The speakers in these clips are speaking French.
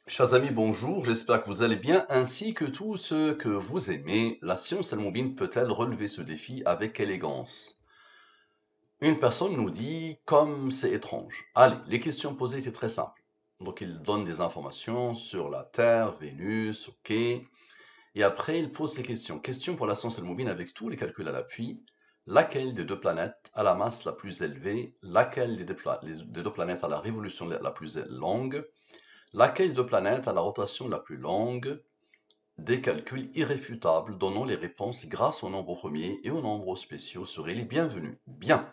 Chers amis, bonjour, j'espère que vous allez bien, ainsi que tous ceux que vous aimez. La science al-Moubine peut-elle relever ce défi avec élégance? Une personne nous dit, comme c'est étrange. Allez, les questions posées étaient très simples. Donc il donne des informations sur la Terre, Vénus, ok. Et après, il pose ces questions. Question pour la science al-Moubine avec tous les calculs à l'appui. Laquelle des deux planètes a la masse la plus élevée? Laquelle des deux planètes a la révolution la plus longue? Laquelle de planète a la rotation la plus longue? Des calculs irréfutables donnant les réponses grâce au nombre premier et aux nombres spéciaux seraient les bienvenus. Bien.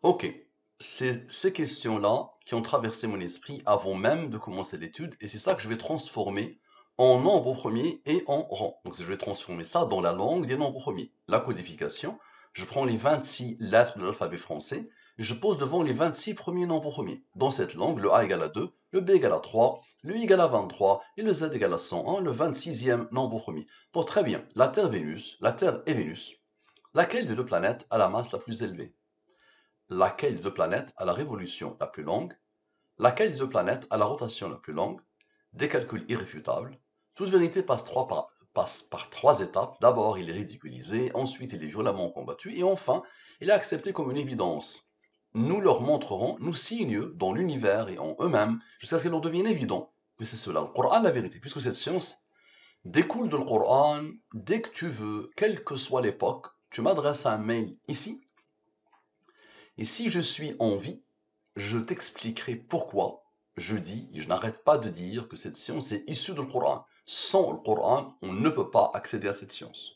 Ok. C'est ces questions-là qui ont traversé mon esprit avant même de commencer l'étude et c'est ça que je vais transformer en nombre premier et en rang. Donc je vais transformer ça dans la langue des nombres premiers. La codification, je prends les 26 lettres de l'alphabet français et je pose devant les 26 premiers nombres premiers. Dans cette langue, le A égale à 2, le B égale à 3, le I égale à 23 et le Z égale à 101, le 26e nombre premier. Donc très bien, la Terre et Vénus, laquelle des deux planètes a la masse la plus élevée? Laquelle des deux planètes a la révolution la plus longue? Laquelle des deux planètes a la rotation la plus longue? Des calculs irréfutables. Toute vérité passe par trois étapes. D'abord, il est ridiculisé, ensuite, il est violemment combattu, et enfin, il est accepté comme une évidence. Nous leur montrerons, nous signes dans l'univers et en eux-mêmes, jusqu'à ce qu'il leur devienne évident que c'est cela, le Coran, la vérité, puisque cette science découle de le Coran. Dès que tu veux, quelle que soit l'époque, tu m'adresses un mail ici, et si je suis en vie, je t'expliquerai pourquoi je dis, et je n'arrête pas de dire que cette science est issue du Coran. Sans le Coran, on ne peut pas accéder à cette science.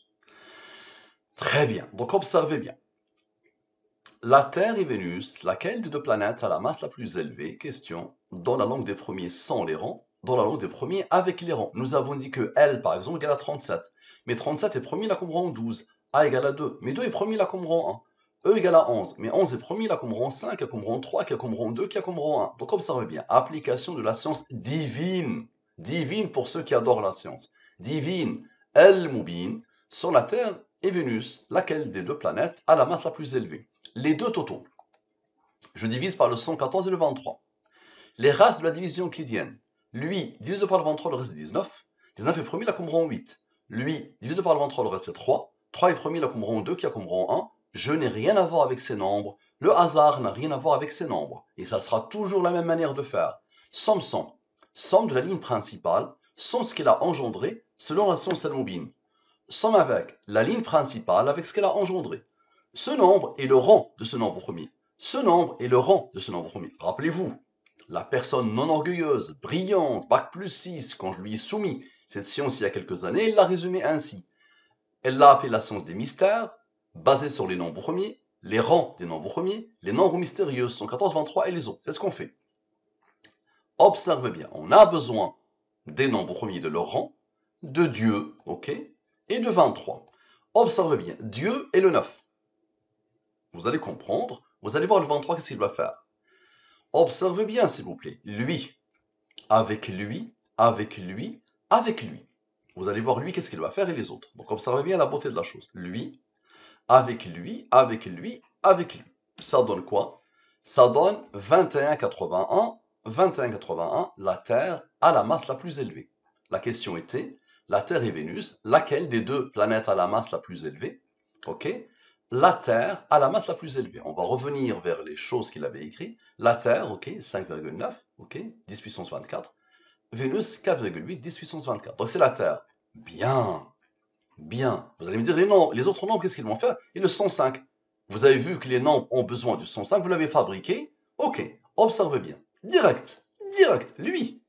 Très bien, donc observez bien. La Terre et Vénus, laquelle des deux planètes a la masse la plus élevée? Question. Dans la langue des premiers sans les rangs, dans la langue des premiers avec les rangs. Nous avons dit que L, par exemple, égale à 37. Mais 37 est premier là comme rang 12. A égale à 2. Mais 2 est premier là comme rang 1. E égale à 11. Mais 11 est premier là comme rang 5, qui a comme rang 3, qui a comme rang 2, qui a comme rang 1. Donc observez bien. Application de la science divine. Divine pour ceux qui adorent la science. Divine. El-Moubine. Sur la Terre et Vénus, laquelle des deux planètes a la masse la plus élevée? Les deux totaux. Je divise par le 114 et le 23. Les races de la division euclidienne. Lui, divisé par le 23, le reste est 19. 19 est premier, là comme rang 8. Lui, divisé par le 23, le reste est 3. 3 est premier, là comme rang 2, qui a comme rang 1. Je n'ai rien à voir avec ces nombres. Le hasard n'a rien à voir avec ces nombres. Et ça sera toujours la même manière de faire. Somme sans. Somme de la ligne principale, sans ce qu'elle a engendré, selon la science al-Moubine. Somme avec la ligne principale avec ce qu'elle a engendré. Ce nombre est le rang de ce nombre premier. Ce nombre est le rang de ce nombre premier. Rappelez-vous, la personne non orgueilleuse, brillante, bac plus 6, quand je lui ai soumis cette science il y a quelques années, elle l'a résumée ainsi. Elle l'a appelée la science des mystères, basée sur les nombres premiers, les rangs des nombres premiers, les nombres mystérieux, 114, 23 et les autres. C'est ce qu'on fait. Observez bien, on a besoin des nombres premiers de leur rang, de Dieu, ok, et de 23. Observez bien, Dieu est le 9. Vous allez comprendre, vous allez voir le 23, qu'est-ce qu'il va faire. Observez bien, s'il vous plaît, lui, avec lui, avec lui, avec lui. Vous allez voir lui, qu'est-ce qu'il va faire et les autres. Donc observez bien la beauté de la chose. Lui, avec lui, avec lui, avec lui. Ça donne quoi? Ça donne 21,81. 21,81, la Terre a la masse la plus élevée. La question était, la Terre et Vénus, laquelle des deux planètes a la masse la plus élevée? Ok? La Terre a la masse la plus élevée. On va revenir vers les choses qu'il avait écrites. La Terre, ok, 5,9, ok, 10 puissance 24. Vénus, 4,8, 10 puissance 24. Donc c'est la Terre. Bien, bien. Vous allez me dire, les autres nombres, qu'est-ce qu'ils vont faire? Et le 105. Vous avez vu que les nombres ont besoin du 105, vous l'avez fabriqué. Ok, observez bien. Direct, direct, lui,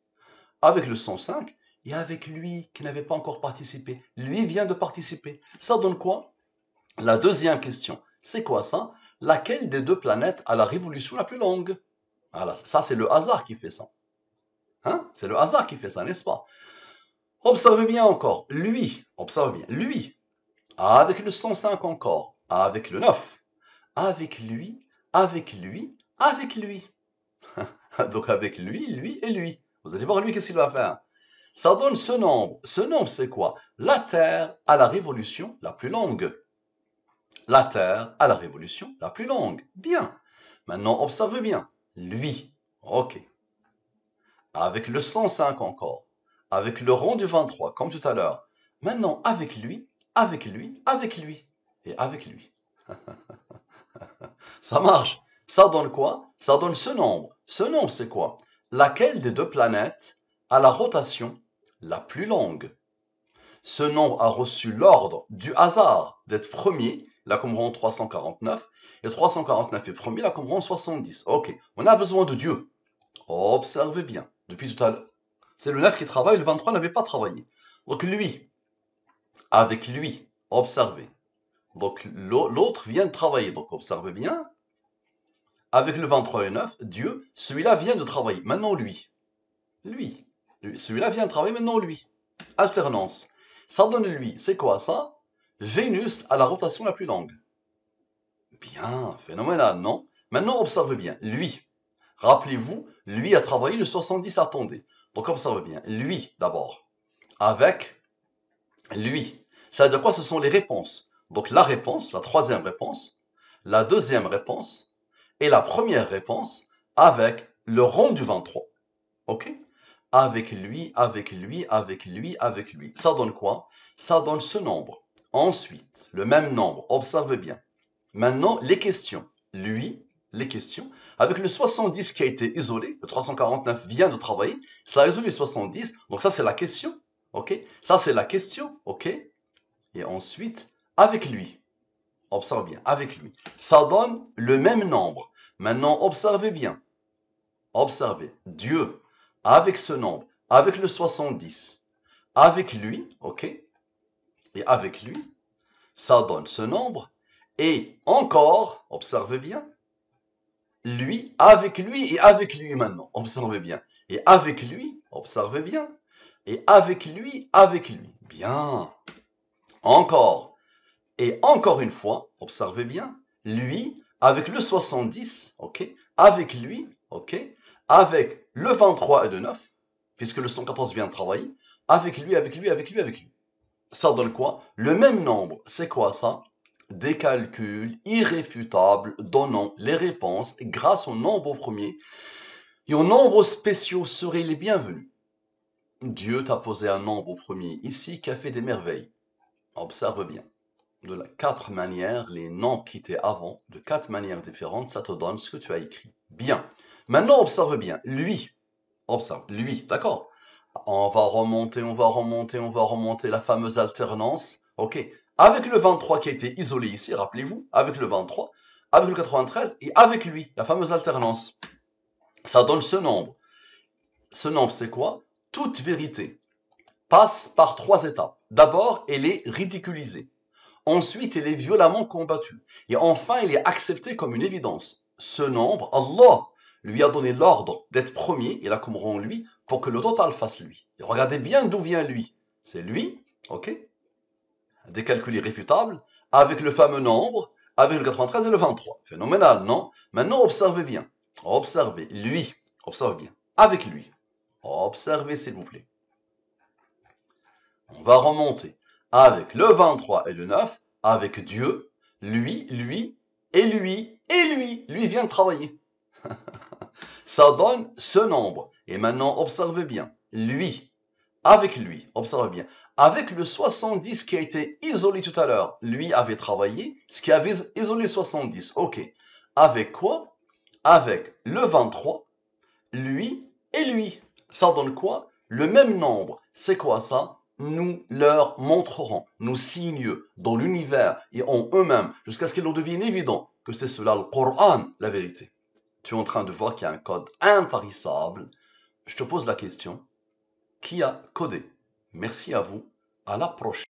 avec le 105, et avec lui qui n'avait pas encore participé. Lui vient de participer. Ça donne quoi? La deuxième question, c'est quoi ça? Laquelle des deux planètes a la révolution la plus longue? Voilà, ça c'est le hasard qui fait ça. Hein? C'est le hasard qui fait ça, n'est-ce pas? Observez bien encore, lui, observez bien, lui, avec le 105 encore, avec le 9, avec lui, avec lui, avec lui. Donc avec lui et lui. Vous allez voir lui, qu'est-ce qu'il va faire? Ça donne ce nombre. Ce nombre, c'est quoi? La Terre a la révolution la plus longue. La Terre a la révolution la plus longue. Bien. Maintenant, observez bien. Lui. Ok. avec le 105 encore, avec le rond du 23, comme tout à l'heure. Maintenant, avec lui, avec lui, avec lui, et avec lui. Ça marche. Ça donne quoi? Ça donne ce nombre. Ce nombre, c'est quoi? Laquelle des deux planètes a la rotation la plus longue? Ce nombre a reçu l'ordre du hasard d'être premier, là comme rond 349, et 349 est premier, là comme rond 70. Ok, on a besoin de Dieu. Observez bien, depuis tout à l'heure. C'est le 9 qui travaille, le 23 n'avait pas travaillé. Donc lui, avec lui, observez. Donc l'autre vient de travailler, donc observez bien. Avec le 23 et 9, Dieu, celui-là vient de travailler. Maintenant lui. Lui. Celui-là vient de travailler, maintenant lui. Alternance. Ça donne lui. C'est quoi ça? Vénus a la rotation la plus longue. Bien, phénoménal, non? Maintenant, observez bien. Lui. Rappelez-vous, lui a travaillé le 70, attendez. Donc observez bien. Lui, d'abord. Avec lui. Ça veut dire quoi? Ce sont les réponses. Donc la réponse, la troisième réponse, la deuxième réponse, et la première réponse avec le rond du 23. Ok? Avec lui, avec lui, avec lui, avec lui. Ça donne quoi? Ça donne ce nombre. Ensuite, le même nombre. Observez bien. Maintenant, les questions. Lui, les questions. Avec le 70 qui a été isolé, le 349 vient de travailler, ça a isolé 70. Donc ça, c'est la question. Ok? Ça, c'est la question. Ok? Et ensuite, avec lui. Observez bien, avec lui. Ça donne le même nombre. Maintenant, observez bien. Observez. Dieu, avec ce nombre, avec le 70, avec lui, ok? Et avec lui, ça donne ce nombre. Et encore, observez bien, lui, avec lui et avec lui maintenant. Observez bien. Et avec lui, observez bien. Et avec lui, avec lui. Bien. Encore. Et encore une fois, observez bien, lui, avec le 70, ok, avec lui, ok, avec le 23 et le 9, puisque le 114 vient de travailler, avec lui, avec lui, avec lui, avec lui. Ça donne quoi? Le même nombre. C'est quoi ça? Des calculs irréfutables donnant les réponses grâce au nombre premier et aux nombres spéciaux seraient les bienvenus. Dieu t'a posé un nombre premier ici qui a fait des merveilles. Observe bien. De 4 manières, les noms qui étaient avant, de 4 manières différentes, ça te donne ce que tu as écrit. Bien. Maintenant, observe bien. Lui. Observe. Lui. D'accord? On va remonter, on va remonter, on va remonter la fameuse alternance. OK. Avec le 23 qui a été isolé ici, rappelez-vous, avec le 23, avec le 93 et avec lui, la fameuse alternance. Ça donne ce nombre. Ce nombre, c'est quoi? Toute vérité passe par 3 étapes. D'abord, elle est ridiculisée. Ensuite, il est violemment combattu. Et enfin, il est accepté comme une évidence. Ce nombre, Allah lui a donné l'ordre d'être premier, il a comme rond lui, pour que le total fasse lui. Et regardez bien d'où vient lui. C'est lui, ok? Des calculs irréfutables, avec le fameux nombre, avec le 93 et le 23. Phénoménal, non? Maintenant, observez bien. Observez, lui. Observez bien. Avec lui. Observez, s'il vous plaît. On va remonter avec le 23 et le 9, avec Dieu, lui, lui, et lui, et lui. Lui vient de travailler. Ça donne ce nombre. Et maintenant, observez bien. Lui, avec lui, observez bien. Avec le 70 qui a été isolé tout à l'heure, lui avait travaillé, ce qui avait isolé 70. Ok. Avec quoi? Avec le 23, lui et lui. Ça donne quoi? Le même nombre. C'est quoi ça? Nous leur montrerons nos signes dans l'univers et en eux-mêmes, jusqu'à ce qu'il leur devienne évident que c'est cela le Coran, la vérité. Tu es en train de voir qu'il y a un code intarissable. Je te pose la question, qui a codé? Merci à vous, à la prochaine.